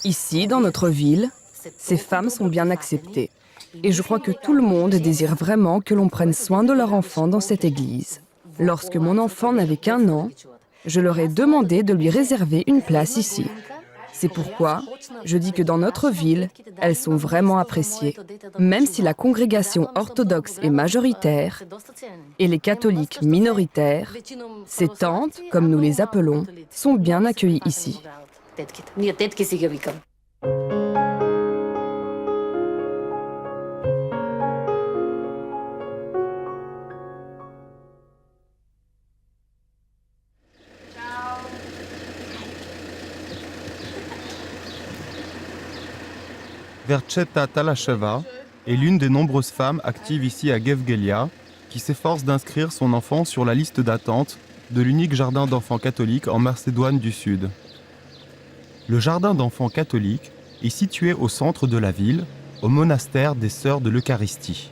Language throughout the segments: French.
Ici, dans notre ville, ces femmes sont bien acceptées. Et je crois que tout le monde désire vraiment que l'on prenne soin de leur enfant dans cette église. Lorsque mon enfant n'avait qu'1 an, je leur ai demandé de lui réserver une place ici. C'est pourquoi je dis que dans notre ville, elles sont vraiment appréciées. Même si la congrégation orthodoxe est majoritaire et les catholiques minoritaires, ces tantes, comme nous les appelons, sont bien accueillies ici. Vercheta Talasheva est l'une des nombreuses femmes actives ici à Gevgelia qui s'efforce d'inscrire son enfant sur la liste d'attente de l'unique jardin d'enfants catholiques en Macédoine du Sud. Le jardin d'enfants catholiques est situé au centre de la ville, au monastère des Sœurs de l'Eucharistie.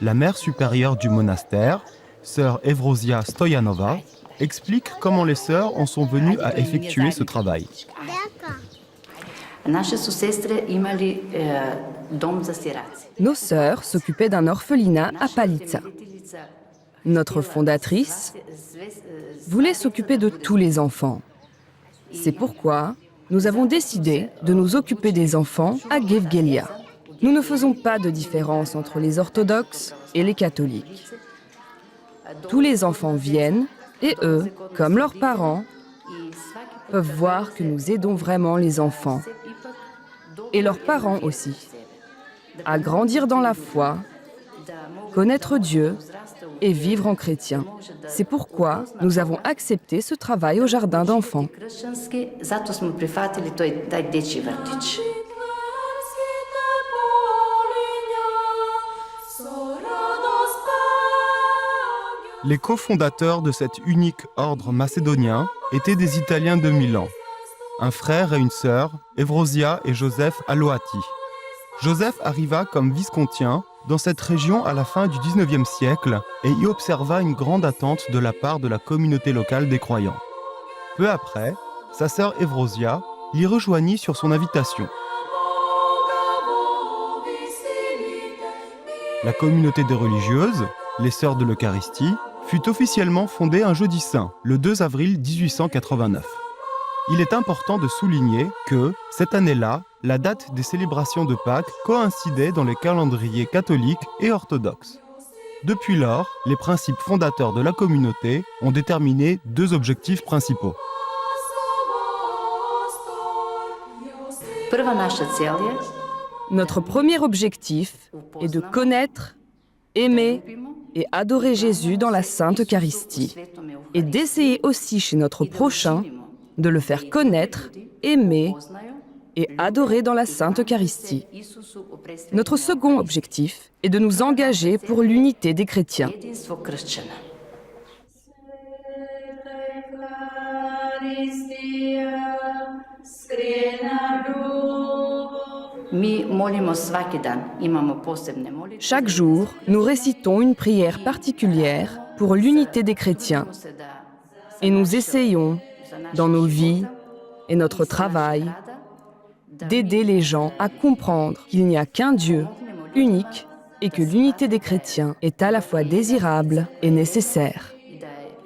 La mère supérieure du monastère, sœur Evrosia Stoyanova, explique comment les sœurs en sont venues à effectuer ce travail. Nos sœurs s'occupaient d'un orphelinat à Palica. Notre fondatrice voulait s'occuper de tous les enfants. C'est pourquoi nous avons décidé de nous occuper des enfants à Gevgelia. Nous ne faisons pas de différence entre les orthodoxes et les catholiques. Tous les enfants viennent et eux, comme leurs parents, peuvent voir que nous aidons vraiment les enfants et leurs parents aussi, à grandir dans la foi, connaître Dieu et vivre en chrétien. C'est pourquoi nous avons accepté ce travail au jardin d'enfants. Les cofondateurs de cet unique ordre macédonien étaient des Italiens de Milan, un frère et une sœur, Evrosia et Joseph Aloati. Joseph arriva comme viscontien dans cette région à la fin du XIXe siècle et y observa une grande attente de la part de la communauté locale des croyants. Peu après, sa sœur Evrosia l'y rejoignit sur son invitation. La communauté des religieuses, les Sœurs de l'Eucharistie, fut officiellement fondée un jeudi saint, le 2 avril 1889. Il est important de souligner que, cette année-là, la date des célébrations de Pâques coïncidait dans les calendriers catholiques et orthodoxes. Depuis lors, les principes fondateurs de la communauté ont déterminé 2 objectifs principaux. Notre premier objectif est de connaître, aimer et adorer Jésus dans la Sainte Eucharistie et d'essayer aussi chez notre prochain de le faire connaître, aimer et adorer dans la Sainte Eucharistie. Notre second objectif est de nous engager pour l'unité des chrétiens. Chaque jour, nous récitons une prière particulière pour l'unité des chrétiens et nous essayons, dans nos vies et notre travail, d'aider les gens à comprendre qu'il n'y a qu'un Dieu unique et que l'unité des chrétiens est à la fois désirable et nécessaire.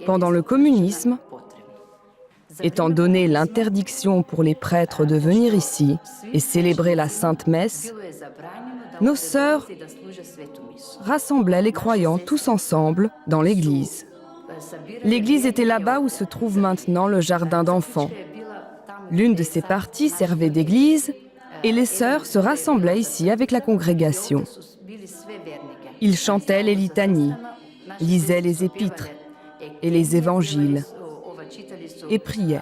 Pendant le communisme, étant donné l'interdiction pour les prêtres de venir ici et célébrer la Sainte Messe, nos sœurs rassemblaient les croyants tous ensemble dans l'église. L'église était là-bas où se trouve maintenant le jardin d'enfants. L'une de ces parties servait d'église et les sœurs se rassemblaient ici avec la congrégation. Ils chantaient les litanies, lisaient les épîtres et les évangiles et priaient.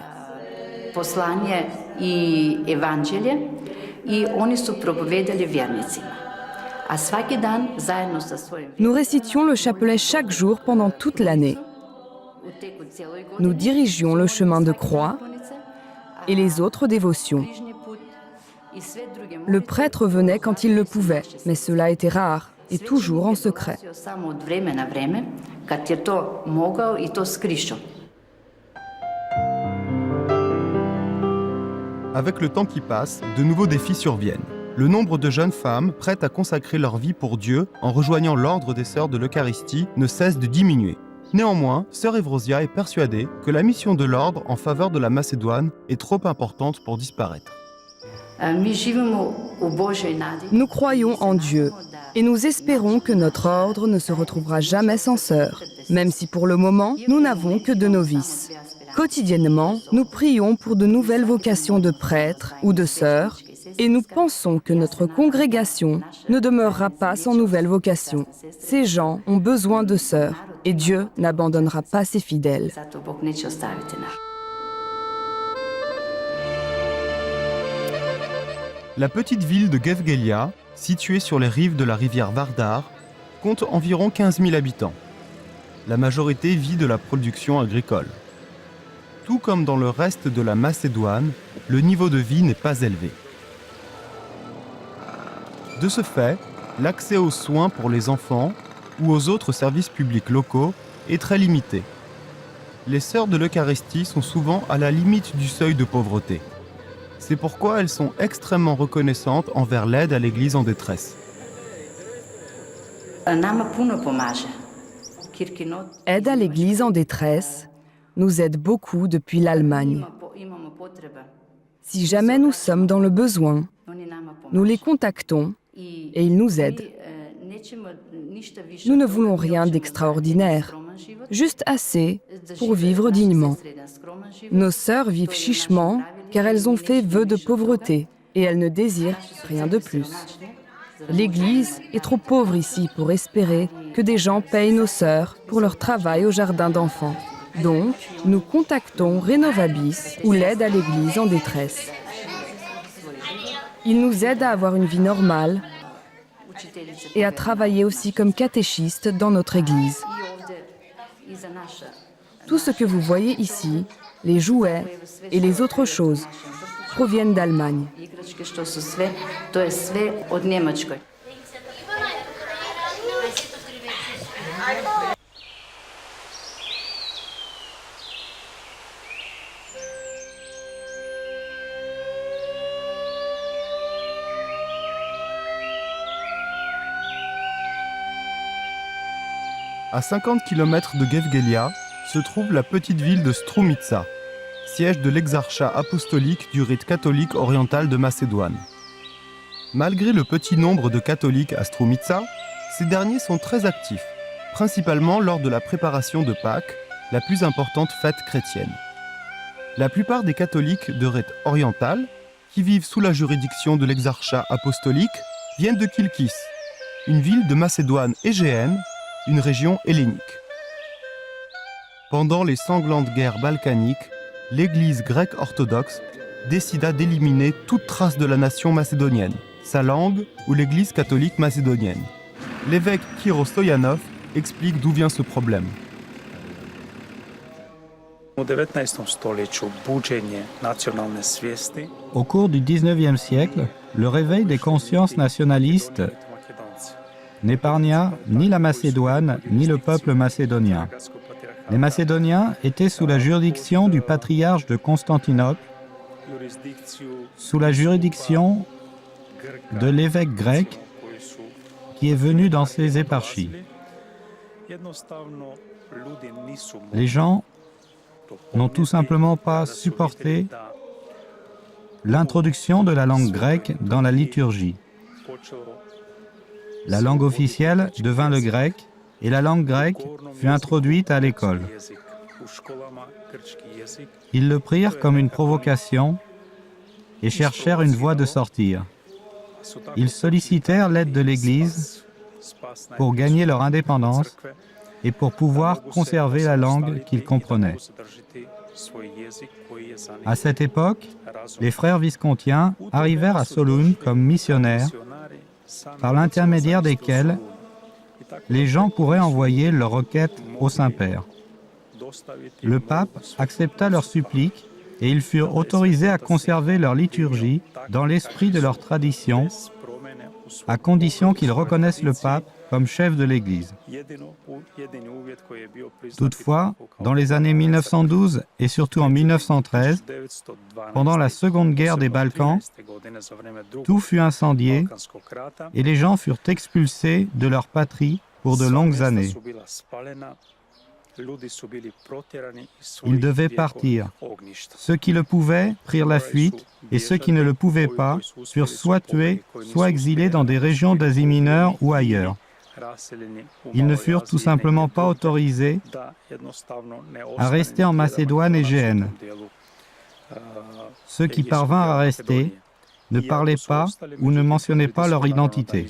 Nous récitions le chapelet chaque jour pendant toute l'année. Nous dirigions le chemin de croix et les autres dévotions. Le prêtre venait quand il le pouvait, mais cela était rare et toujours en secret. Avec le temps qui passe, de nouveaux défis surviennent. Le nombre de jeunes femmes prêtes à consacrer leur vie pour Dieu en rejoignant l'ordre des Sœurs de l'Eucharistie ne cesse de diminuer. Néanmoins, Sœur Evrosia est persuadée que la mission de l'ordre en faveur de la Macédoine est trop importante pour disparaître. Nous croyons en Dieu et nous espérons que notre ordre ne se retrouvera jamais sans sœurs, même si pour le moment, nous n'avons que de novices. Quotidiennement, nous prions pour de nouvelles vocations de prêtres ou de sœurs et nous pensons que notre congrégation ne demeurera pas sans nouvelles vocations. Ces gens ont besoin de sœurs et Dieu n'abandonnera pas ses fidèles. La petite ville de Gevgelia, située sur les rives de la rivière Vardar, compte environ 15 000 habitants. La majorité vit de la production agricole. Tout comme dans le reste de la Macédoine, le niveau de vie n'est pas élevé. De ce fait, l'accès aux soins pour les enfants ou aux autres services publics locaux est très limité. Les sœurs de l'Eucharistie sont souvent à la limite du seuil de pauvreté. C'est pourquoi elles sont extrêmement reconnaissantes envers l'aide à l'Église en détresse. Aide à l'Église en détresse nous aide beaucoup depuis l'Allemagne. Si jamais nous sommes dans le besoin, nous les contactons et ils nous aident. Nous ne voulons rien d'extraordinaire, juste assez pour vivre dignement. Nos sœurs vivent chichement car elles ont fait vœu de pauvreté et elles ne désirent rien de plus. L'Église est trop pauvre ici pour espérer que des gens payent nos sœurs pour leur travail au jardin d'enfants. Donc, nous contactons Renovabis ou l'aide à l'Église en détresse. Ils nous aident à avoir une vie normale et à travailler aussi comme catéchistes dans notre Église. Tout ce que vous voyez ici, les jouets et les autres choses, proviennent d'Allemagne. À 50 km de Gevgelia se trouve la petite ville de Strumitsa, siège de l'exarchat apostolique du rite catholique oriental de Macédoine. Malgré le petit nombre de catholiques à Strumitsa, ces derniers sont très actifs, principalement lors de la préparation de Pâques, la plus importante fête chrétienne. La plupart des catholiques de rite oriental, qui vivent sous la juridiction de l'exarchat apostolique, viennent de Kilkis, une ville de Macédoine égéenne, une région hellénique. Pendant les sanglantes guerres balkaniques, l'Église grecque orthodoxe décida d'éliminer toute trace de la nation macédonienne, sa langue ou l'Église catholique macédonienne. L'évêque Kiro Stoyanov explique d'où vient ce problème. Au cours du XIXe siècle, le réveil des consciences nationalistes n'épargna ni la Macédoine ni le peuple macédonien. Les Macédoniens étaient sous la juridiction du patriarche de Constantinople, sous la juridiction de l'évêque grec qui est venu dans ses éparchies. Les gens n'ont tout simplement pas supporté l'introduction de la langue grecque dans la liturgie. La langue officielle devint le grec et la langue grecque fut introduite à l'école. Ils le prirent comme une provocation et cherchèrent une voie de sortir. Ils sollicitèrent l'aide de l'Église pour gagner leur indépendance et pour pouvoir conserver la langue qu'ils comprenaient. À cette époque, les frères viscontiens arrivèrent à Solun comme missionnaires, par l'intermédiaire desquels les gens pourraient envoyer leurs requêtes au Saint-Père. Le pape accepta leurs suppliques et ils furent autorisés à conserver leur liturgie dans l'esprit de leur tradition à condition qu'ils reconnaissent le pape comme chef de l'Église. Toutefois, dans les années 1912 et surtout en 1913, pendant la Seconde Guerre des Balkans, tout fut incendié et les gens furent expulsés de leur patrie pour de longues années. Ils devaient partir. Ceux qui le pouvaient prirent la fuite et ceux qui ne le pouvaient pas furent soit tués, soit exilés dans des régions d'Asie mineure ou ailleurs. Ils ne furent tout simplement pas autorisés à rester en Macédoine égéenne. Ceux qui parvinrent à rester ne parlaient pas ou ne mentionnaient pas leur identité.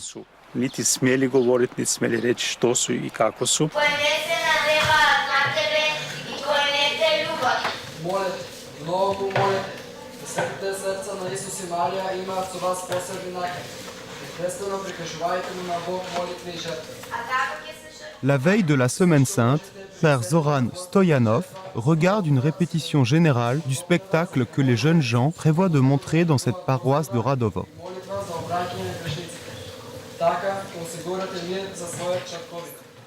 La veille de la Semaine Sainte, Père Zoran Stoyanov regarde une répétition générale du spectacle que les jeunes gens prévoient de montrer dans cette paroisse de Radovo.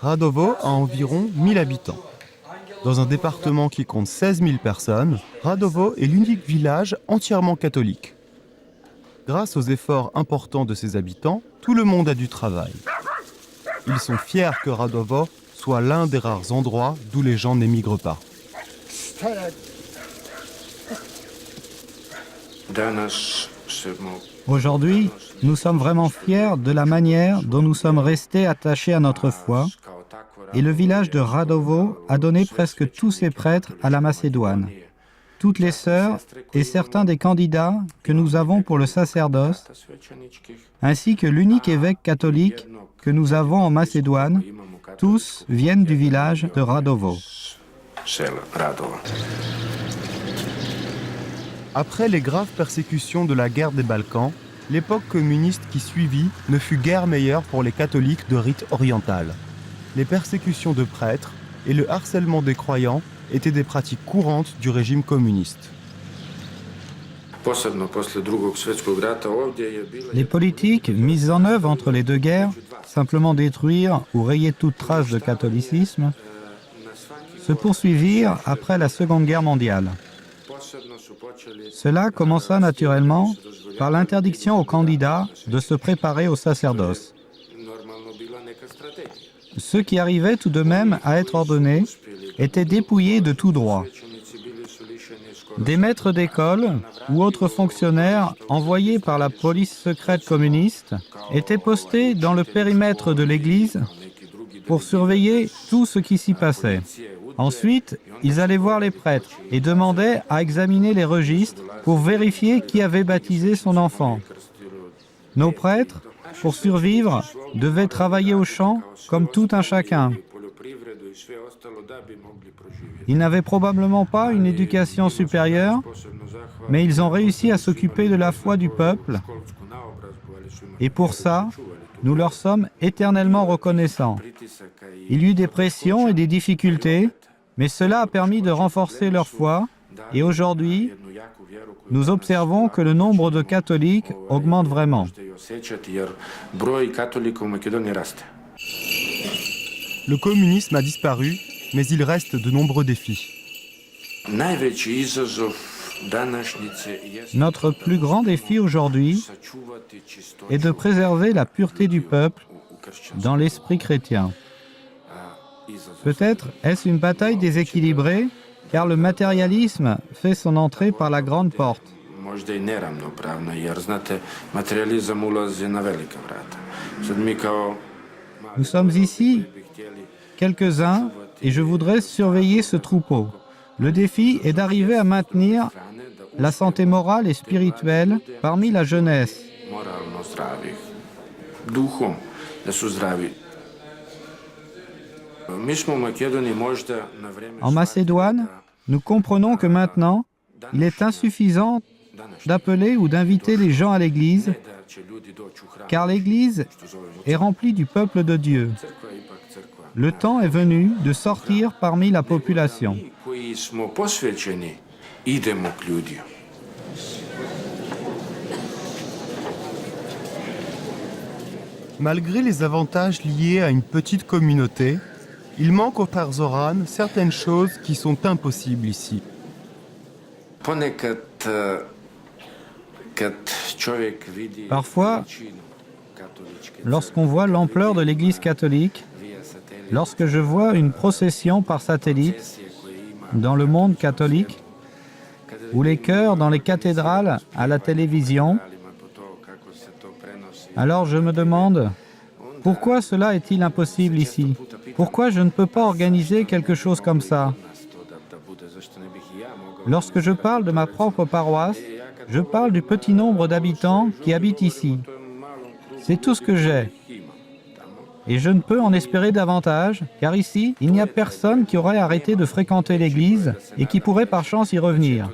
Radovo a environ 1000 habitants. Dans un département qui compte 16 000 personnes, Radovo est l'unique village entièrement catholique. Grâce aux efforts importants de ses habitants, tout le monde a du travail. Ils sont fiers que Radovo soit l'un des rares endroits d'où les gens n'émigrent pas. Aujourd'hui, nous sommes vraiment fiers de la manière dont nous sommes restés attachés à notre foi, et le village de Radovo a donné presque tous ses prêtres à la Macédoine. Toutes les sœurs et certains des candidats que nous avons pour le sacerdoce, ainsi que l'unique évêque catholique que nous avons en Macédoine, tous viennent du village de Radovo. Après les graves persécutions de la guerre des Balkans, l'époque communiste qui suivit ne fut guère meilleure pour les catholiques de rite oriental. Les persécutions de prêtres et le harcèlement des croyants étaient des pratiques courantes du régime communiste. Les politiques mises en œuvre entre les deux guerres, simplement détruire ou rayer toute trace de catholicisme, se poursuivirent après la Seconde Guerre mondiale. Cela commença naturellement par l'interdiction aux candidats de se préparer au sacerdoce. Ceux qui arrivaient tout de même à être ordonnés étaient dépouillés de tout droit. Des maîtres d'école ou autres fonctionnaires envoyés par la police secrète communiste étaient postés dans le périmètre de l'église pour surveiller tout ce qui s'y passait. Ensuite, ils allaient voir les prêtres et demandaient à examiner les registres pour vérifier qui avait baptisé son enfant. Nos prêtres, pour survivre, devaient travailler au champ comme tout un chacun. Ils n'avaient probablement pas une éducation supérieure, mais ils ont réussi à s'occuper de la foi du peuple. Et pour ça, nous leur sommes éternellement reconnaissants. Il y eut des pressions et des difficultés, mais cela a permis de renforcer leur foi. Et aujourd'hui, nous observons que le nombre de catholiques augmente vraiment. Le communisme a disparu, mais il reste de nombreux défis. Notre plus grand défi aujourd'hui est de préserver la pureté du peuple dans l'esprit chrétien. Peut-être est-ce une bataille déséquilibrée, car le matérialisme fait son entrée par la grande porte. Nous sommes ici quelques-uns et je voudrais surveiller ce troupeau. Le défi est d'arriver à maintenir la santé morale et spirituelle parmi la jeunesse. En Macédoine, nous comprenons que maintenant, il est insuffisant d'appeler ou d'inviter les gens à l'Église, car l'Église est remplie du peuple de Dieu. Le temps est venu de sortir parmi la population. Malgré les avantages liés à une petite communauté, il manque au père Zoran certaines choses qui sont impossibles ici. Parfois, lorsqu'on voit l'ampleur de l'Église catholique, lorsque je vois une procession par satellite dans le monde catholique, ou les chœurs dans les cathédrales à la télévision, alors je me demande, pourquoi cela est-il impossible ici? Pourquoi je ne peux pas organiser quelque chose comme ça? Lorsque je parle de ma propre paroisse, je parle du petit nombre d'habitants qui habitent ici. C'est tout ce que j'ai. Et je ne peux en espérer davantage, car ici, il n'y a personne qui aurait arrêté de fréquenter l'église et qui pourrait par chance y revenir.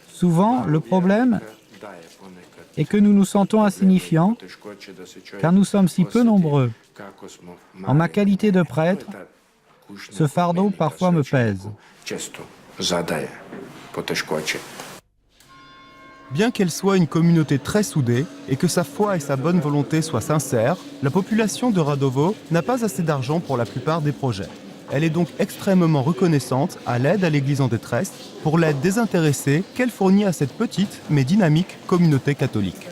Souvent, le problème est que nous nous sentons insignifiants, car nous sommes si peu nombreux. En ma qualité de prêtre, ce fardeau parfois me pèse. Bien qu'elle soit une communauté très soudée et que sa foi et sa bonne volonté soient sincères, la population de Radovo n'a pas assez d'argent pour la plupart des projets. Elle est donc extrêmement reconnaissante à l'aide à l'Église en détresse pour l'aide désintéressée qu'elle fournit à cette petite mais dynamique communauté catholique.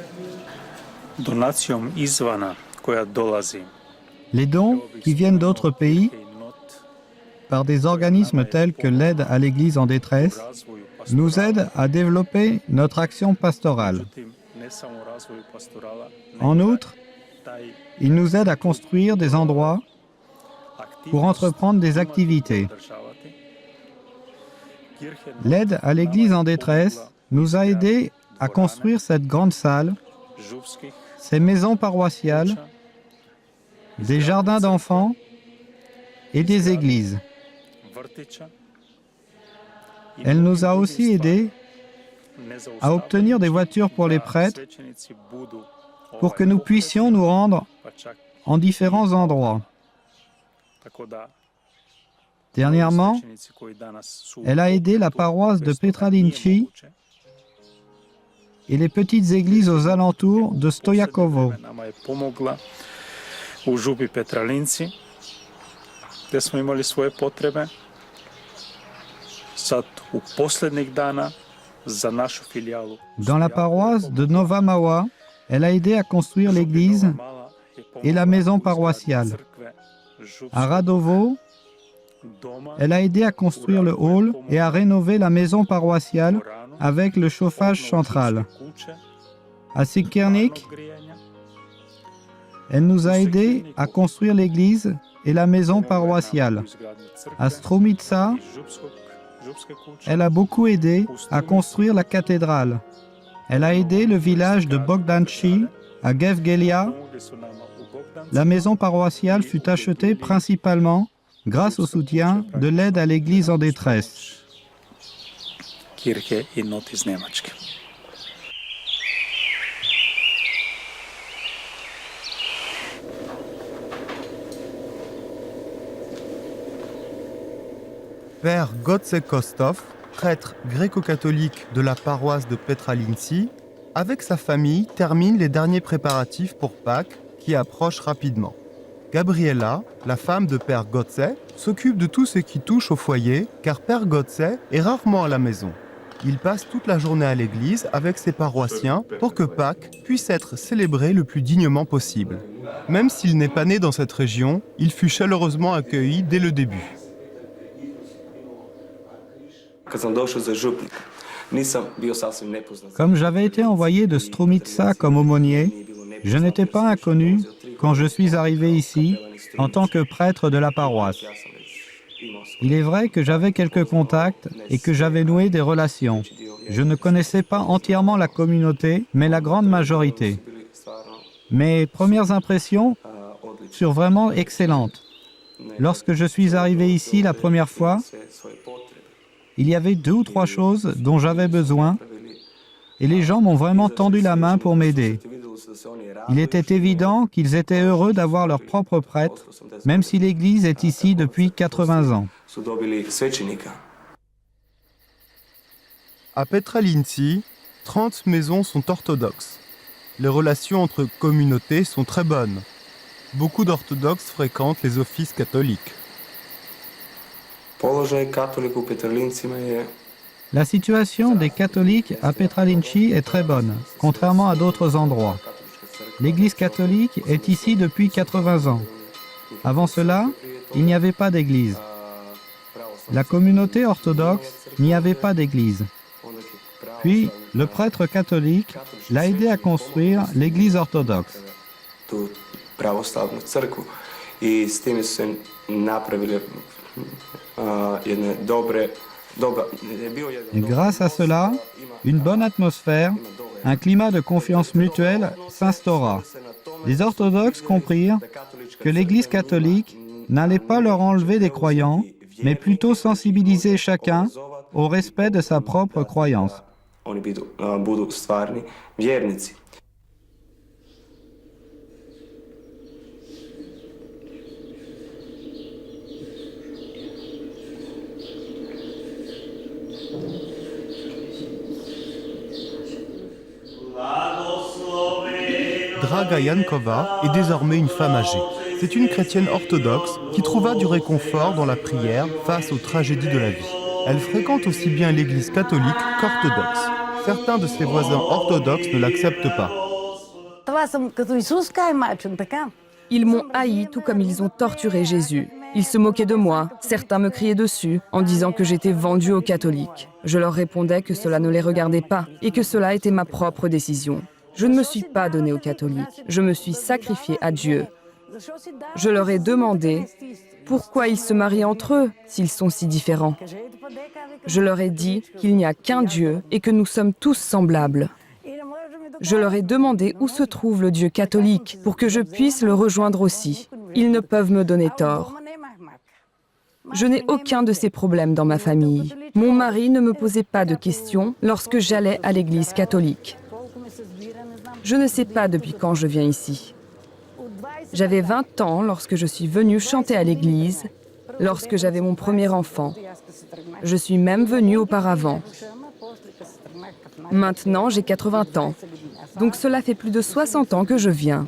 Les dons qui viennent d'autres pays, par des organismes tels que l'aide à l'Église en détresse, nous aident à développer notre action pastorale. En outre, ils nous aident à construire des endroits pour entreprendre des activités. L'aide à l'Église en détresse nous a aidés à construire cette grande salle, ces maisons paroissiales, des jardins d'enfants et des églises. Elle nous a aussi aidés à obtenir des voitures pour les prêtres pour que nous puissions nous rendre en différents endroits. Dernièrement, elle a aidé la paroisse de Petralinci et les petites églises aux alentours de Stojakovo. Dans la paroisse de Nova Mała, elle a aidé à construire l'église et la maison paroissiale. À Radovo, elle a aidé à construire le hall et à rénover la maison paroissiale avec le chauffage central. À Sikernik, elle nous a aidé à construire l'église et la maison paroissiale. À Stromica, elle a beaucoup aidé à construire la cathédrale. Elle a aidé le village de Bogdanci à Gevgelia. La maison paroissiale fut achetée principalement grâce au soutien de l'aide à l'Église en détresse. Père Gotze Kostov, prêtre gréco-catholique de la paroisse de Petralinci, avec sa famille termine les derniers préparatifs pour Pâques qui approchent rapidement. Gabriela, la femme de Père Gotze, s'occupe de tout ce qui touche au foyer car Père Gotze est rarement à la maison. Il passe toute la journée à l'église avec ses paroissiens pour que Pâques puisse être célébré le plus dignement possible. Même s'il n'est pas né dans cette région, il fut chaleureusement accueilli dès le début. Comme j'avais été envoyé de Stromica comme aumônier, je n'étais pas inconnu quand je suis arrivé ici en tant que prêtre de la paroisse. Il est vrai que j'avais quelques contacts et que j'avais noué des relations. Je ne connaissais pas entièrement la communauté, mais la grande majorité. Mes premières impressions furent vraiment excellentes. Lorsque je suis arrivé ici la première fois, il y avait 2 ou 3 choses dont j'avais besoin et les gens m'ont vraiment tendu la main pour m'aider. Il était évident qu'ils étaient heureux d'avoir leur propre prêtre, même si l'Église est ici depuis 80 ans. À Petralinci, 30 maisons sont orthodoxes. Les relations entre communautés sont très bonnes. Beaucoup d'orthodoxes fréquentent les offices catholiques. La situation des catholiques à Petralinci est très bonne, contrairement à d'autres endroits. L'Église catholique est ici depuis 80 ans. Avant cela, il n'y avait pas d'église. La communauté orthodoxe n'y avait pas d'église. Puis, le prêtre catholique l'a aidé à construire l'église orthodoxe. Et grâce à cela, une bonne atmosphère, un climat de confiance mutuelle s'instaura. Les orthodoxes comprirent que l'Église catholique n'allait pas leur enlever des croyants, mais plutôt sensibiliser chacun au respect de sa propre croyance. Draga Yankova est désormais une femme âgée. C'est une chrétienne orthodoxe qui trouva du réconfort dans la prière face aux tragédies de la vie. Elle fréquente aussi bien l'église catholique qu'orthodoxe. Certains de ses voisins orthodoxes ne l'acceptent pas. Ils m'ont haï tout comme ils ont torturé Jésus. Ils se moquaient de moi, certains me criaient dessus en disant que j'étais vendue aux catholiques. Je leur répondais que cela ne les regardait pas et que cela était ma propre décision. Je ne me suis pas donnée aux catholiques, je me suis sacrifiée à Dieu. Je leur ai demandé pourquoi ils se marient entre eux s'ils sont si différents. Je leur ai dit qu'il n'y a qu'un Dieu et que nous sommes tous semblables. Je leur ai demandé où se trouve le Dieu catholique pour que je puisse le rejoindre aussi. Ils ne peuvent me donner tort. Je n'ai aucun de ces problèmes dans ma famille. Mon mari ne me posait pas de questions lorsque j'allais à l'église catholique. Je ne sais pas depuis quand je viens ici. J'avais 20 ans lorsque je suis venue chanter à l'église, lorsque j'avais mon premier enfant. Je suis même venue auparavant. Maintenant, j'ai 80 ans. Donc cela fait plus de 60 ans que je viens.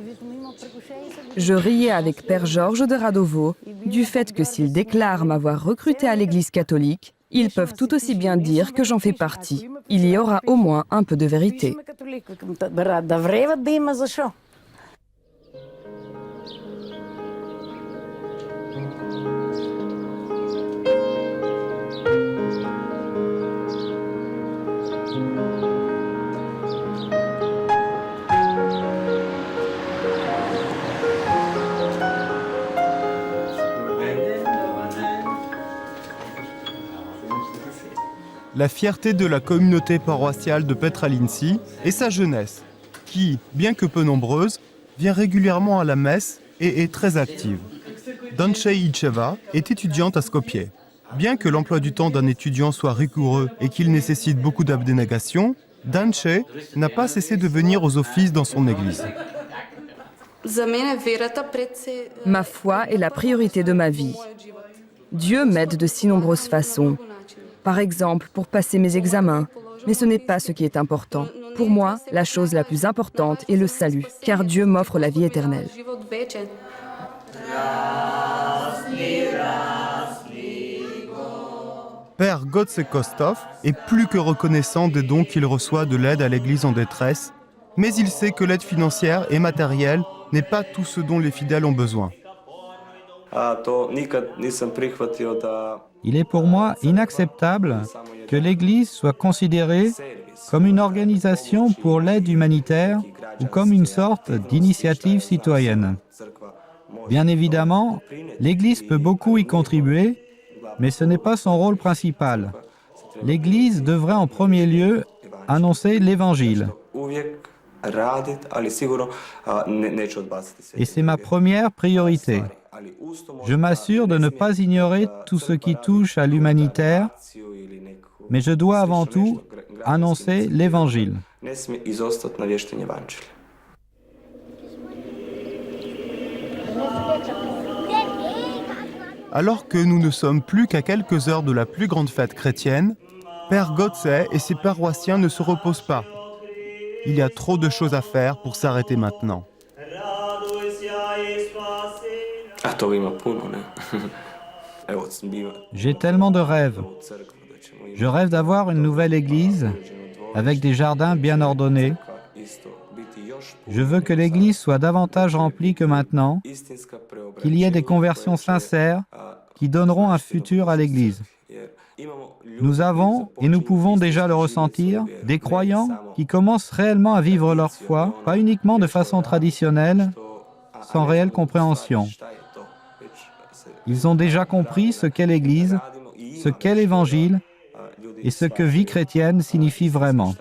Je riais avec Père Georges de Radovo du fait que s'ils déclarent m'avoir recruté à l'église catholique, ils peuvent tout aussi bien dire que j'en fais partie. Il y aura au moins un peu de vérité. La fierté de la communauté paroissiale de Petralinci est sa jeunesse, qui, bien que peu nombreuse, vient régulièrement à la messe et est très active. Danche Icheva est étudiante à Skopje. Bien que l'emploi du temps d'un étudiant soit rigoureux et qu'il nécessite beaucoup d'abnégation, Danche n'a pas cessé de venir aux offices dans son église. Ma foi est la priorité de ma vie. Dieu m'aide de si nombreuses façons. Par exemple, pour passer mes examens. Mais ce n'est pas ce qui est important. Pour moi, la chose la plus importante est le salut, car Dieu m'offre la vie éternelle. Père Gotse Kostov est plus que reconnaissant des dons qu'il reçoit de l'aide à l'Église en détresse, mais il sait que l'aide financière et matérielle n'est pas tout ce dont les fidèles ont besoin. Il est pour moi inacceptable que l'Église soit considérée comme une organisation pour l'aide humanitaire ou comme une sorte d'initiative citoyenne. Bien évidemment, l'Église peut beaucoup y contribuer, mais ce n'est pas son rôle principal. L'Église devrait en premier lieu annoncer l'Évangile. Et c'est ma première priorité. Je m'assure de ne pas ignorer tout ce qui touche à l'humanitaire, mais je dois avant tout annoncer l'Évangile. Alors que nous ne sommes plus qu'à quelques heures de la plus grande fête chrétienne, Père Godse et ses paroissiens ne se reposent pas. Il y a trop de choses à faire pour s'arrêter maintenant. J'ai tellement de rêves. Je rêve d'avoir une nouvelle église avec des jardins bien ordonnés. Je veux que l'église soit davantage remplie que maintenant, qu'il y ait des conversions sincères qui donneront un futur à l'église. Nous avons, et nous pouvons déjà le ressentir, des croyants qui commencent réellement à vivre leur foi, pas uniquement de façon traditionnelle, sans réelle compréhension. Ils ont déjà compris ce qu'est l'Église, ce qu'est l'Évangile et ce que vie chrétienne signifie vraiment.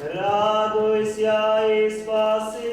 Радуйся и спаси.